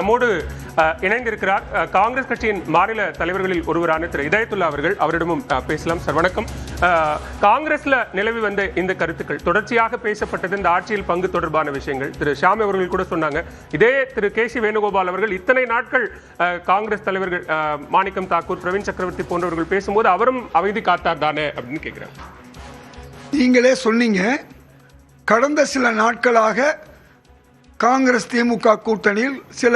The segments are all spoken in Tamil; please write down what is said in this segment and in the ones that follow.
நம்மோடு இணைந்திருக்கிறார் காங்கிரஸ் கட்சியின் மாநில தலைவர்களில் ஒருவரான திரு இதயத்துல்லா அவர்கள். அவரிடமும் பேசலாம். சார் வணக்கம். காங்கிரஸ்ல நிலவி வந்த இந்த கருத்துக்கள் தொடர்ச்சியாக பேசப்பட்டது. இந்த ஆட்சியில் பங்கு தொடர்பான விஷயங்கள் திரு ஷாம் அவர்கள் கூட சொன்னாங்க. இதே திரு கேசி வேணுகோபால் அவர்கள் இத்தனை நாட்கள் காங்கிரஸ் தலைவர்கள் மாணிக்கம் தாக்கூர், பிரவீன் சக்கரவர்த்தி போன்றவர்கள் பேசும்போது அவரும் அமைதி காத்தார் தானே அப்படின்னு கேட்கிறார். நீங்களே சொன்னீங்க, கடந்த சில நாட்களாக காங்கிரஸ் திமுக கூட்டணியில் சில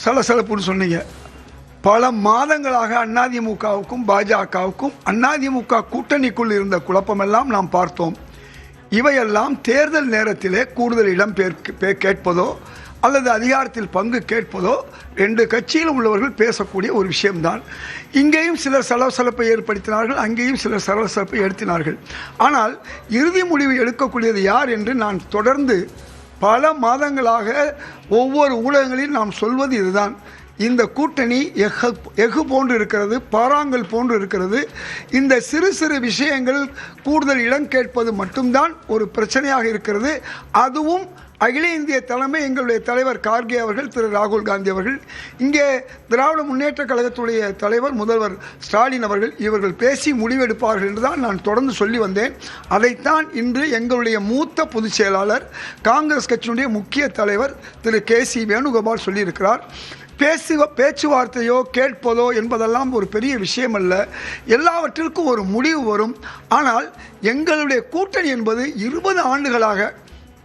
சலசலப்புன்னு சொன்னீங்க. பல மாதங்களாக அதிமுகவுக்கும் பாஜகவுக்கும் அதிமுக கூட்டணிக்குள் இருந்த குழப்பமெல்லாம் நாம் பார்த்தோம். இவையெல்லாம் தேர்தல் நேரத்திலே கூடுதல் இடம் கேட்பதோ அல்லது அதிகாரத்தில் பங்கு கேட்பதோ ரெண்டு கட்சியில் உள்ளவர்கள் பேசக்கூடிய ஒரு விஷயம்தான். இங்கேயும் சிலர் சலசலப்பை ஏற்படுத்தினார்கள், அங்கேயும் சிலர் சலசலப்பை எடுத்தினார்கள். ஆனால் இறுதி முடிவு எடுக்கக்கூடியது யார் என்று நான் தொடர்ந்து பல மாதங்களாக ஒவ்வொரு ஊடகங்களில் நாம் சொல்வது இதுதான். இந்த கூட்டணி எஃகு போன்று இருக்கிறது, பாறாங்கல் போன்று இருக்கிறது. இந்த சிறு சிறு விஷயங்கள் கூடுதல் இடம் கேட்பது மட்டும்தான் ஒரு பிரச்சனையாக இருக்கிறது. அதுவும் அகில இந்திய தலைமை எங்களுடைய தலைவர் கார்கே அவர்கள், திரு ராகுல் காந்தி அவர்கள், இங்கே திராவிட முன்னேற்ற கழகத்துடைய தலைவர் முதல்வர் ஸ்டாலின் அவர்கள் இவர்கள் பேசி முடிவெடுப்பார்கள் என்று தான் நான் தொடர்ந்து சொல்லி வந்தேன். அதைத்தான் இன்று எங்களுடைய மூத்த பொதுச் செயலாளர், காங்கிரஸ் கட்சியினுடைய முக்கிய தலைவர் திரு கேசி வேணுகோபால் சொல்லியிருக்கிறார். பேச்சுவார்த்தையோ கேட்பதோ என்பதெல்லாம் ஒரு பெரிய விஷயம் அல்ல. எல்லாவற்றிற்கும் ஒரு முடிவு வரும். ஆனால் எங்களுடைய கூட்டணி என்பது 20 ஆண்டுகளாக,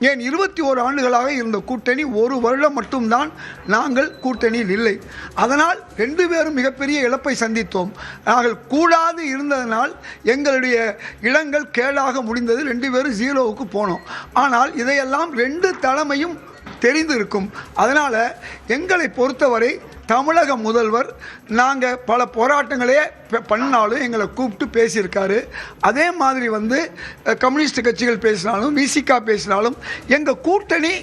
ஏன் 21 ஆண்டுகளாக இருந்த கூட்டணி, ஒரு வருடம் மட்டும்தான் நாங்கள் கூட்டணியில் இல்லை. அதனால் ரெண்டு பேரும் மிகப்பெரிய இழப்பை சந்தித்தோம். நாங்கள் கூடாது இருந்ததனால் எங்களுடைய இடங்கள் கேடாக முடிந்தது. 2 பேரும் 0க்கு போனோம். ஆனால் இதையெல்லாம் ரெண்டு தலைமையும் தெரிந்து இருக்கும். அதனால் எங்களை பொறுத்தவரை தமிழக முதல்வர் நாங்கள் பல போராட்டங்களே பண்ணாலும் எங்களை கூப்பிட்டு பேசியிருக்காரு. அதே மாதிரி கம்யூனிஸ்ட் கட்சிகள் பேசினாலும், விசிகா பேசினாலும் எங்கள் கூட்டணி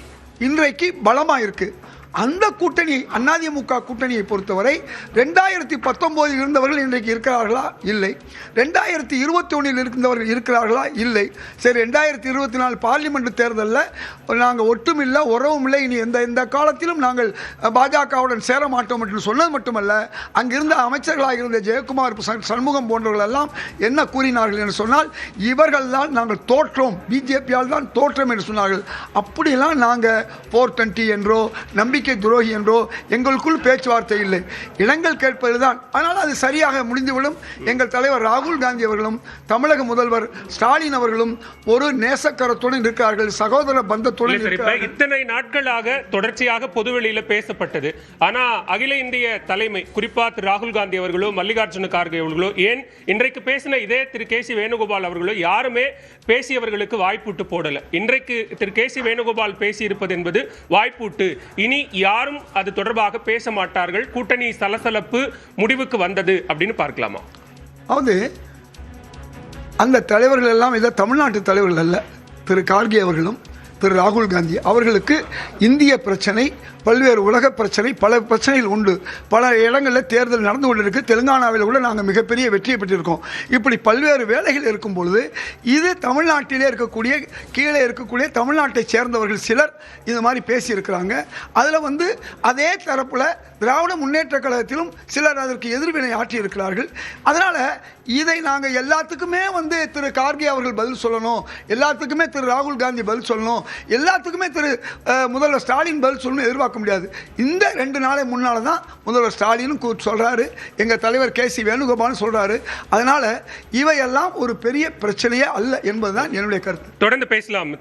இன்றைக்கு பலமாக இருக்குது. அந்த கூட்டணி அதிமுக கூட்டணியை பொறுத்தவரை 2019 இருந்தவர்கள் இன்றைக்கு இருக்கிறார்களா? இல்லை. 2021 இருந்தவர்கள் இருக்கிறார்களா? இல்லை. சரி, 2024 பார்லிமெண்ட் தேர்தலில் நாங்கள் ஒட்டும் இல்லை, உறவும் இல்லை, இனி எந்த காலத்திலும் நாங்கள் பாஜகவுடன் சேர மாட்டோம் என்று சொன்னது மட்டுமல்ல, அங்கிருந்த அமைச்சர்களாக இருந்த ஜெயக்குமார், சண்முகம் போன்றவர்கள் எல்லாம் என்ன கூறினார்கள் என்று சொன்னால், இவர்கள் தான் நாங்கள் தோற்றோம், பிஜேபியால் தான் தோற்றம் என்று சொன்னார்கள். அப்படியெல்லாம் நாங்கள் 420 என்றோ நம்பிக்கை துரோகி என்றோ எங்களுக்குள் பேச்சுவார்த்தை இல்லை. இடங்கள் கேட்பதுதான். ஆனால் அது சரியாக முடிந்துவிடும். எங்கள் தலைவர் ராகுல் காந்தி அவர்களும் தமிழக முதல்வர் ஸ்டாலின் அவர்களும் ஒரு நேசக்கரத்துடன் இருக்கிறார்கள், சகோதர பந்தத்துடன் இருக்கிறார்கள். இத்தனை நாட்களாக தொடர்ச்சியாக பொதுவெளியில பேசப்பட்டது. ஆனா அகில இந்திய தலைமை, குறிப்பா திரு ராகுல் காந்தி அவர்களோ மல்லிகார்ஜுன கார்கே அவர்களோ, ஏன் இன்றைக்கு பேசின இதே திரு கேசி வேணுகோபால் அவர்களோ யாருமே பேசியவர்களுக்கு வாய்ப்பூட்டு போடல. இன்றைக்கு திரு கேசி வேணுகோபால் பேசி இருப்பது என்பது வாய்ப்பூட்டு. இனி யாரும் அது தொடர்பாக பேச மாட்டார்கள், கூட்டணி சலசலப்பு முடிவுக்கு வந்தது அப்படின்னு பார்க்கலாமா? அதாவது அந்த தலைவர்கள் எல்லாம் இதை தமிழ்நாட்டு தலைவர்கள் அல்ல. திரு கார்கே அவர்களும் திரு ராகுல் காந்தி அவர்களுக்கு இந்திய பிரச்சனை, பல்வேறு உலக பிரச்சனை, பல பிரச்சனைகள் உண்டு. பல இடங்களில் தேர்தல் நடந்து கொண்டிருக்கு. தெலுங்கானாவில் கூட நாங்கள் மிகப்பெரிய வெற்றியை பெற்றிருக்கோம். இப்படி பல்வேறு வேலைகள் இருக்கும் பொழுது இது தமிழ்நாட்டிலே இருக்கக்கூடிய, கீழே இருக்கக்கூடிய தமிழ்நாட்டை சேர்ந்தவர்கள் சிலர் இது மாதிரி பேசியிருக்கிறாங்க. அதில் அதே தரப்பில் திராவிட முன்னேற்ற கழகத்திலும் சிலர் அதற்கு எதிர்வினை ஆற்றியிருக்கிறார்கள். அதனால் இதை நாங்கள் எல்லாத்துக்குமே திரு கார்கே அவர்கள் பதில் சொல்லணும், எல்லாத்துக்குமே திரு ராகுல் காந்தி பதில் சொல்லணும், எல்லாத்துக்குமே திரு முதல்வர் ஸ்டாலின் பதில் சொல்லணும் எதிர்பார்க்க முடியாது. இந்த 2 நாளை முன்னால் தான் முதல்வர் ஸ்டாலினும் சொல்கிறாரு, எங்கள் தலைவர் கேசி வேணுகோபாலும் சொல்கிறாரு. அதனால் இவையெல்லாம் ஒரு பெரிய பிரச்சனையே அல்ல என்பதுதான் என்னுடைய கருத்து. தொடர்ந்து பேசலாம்.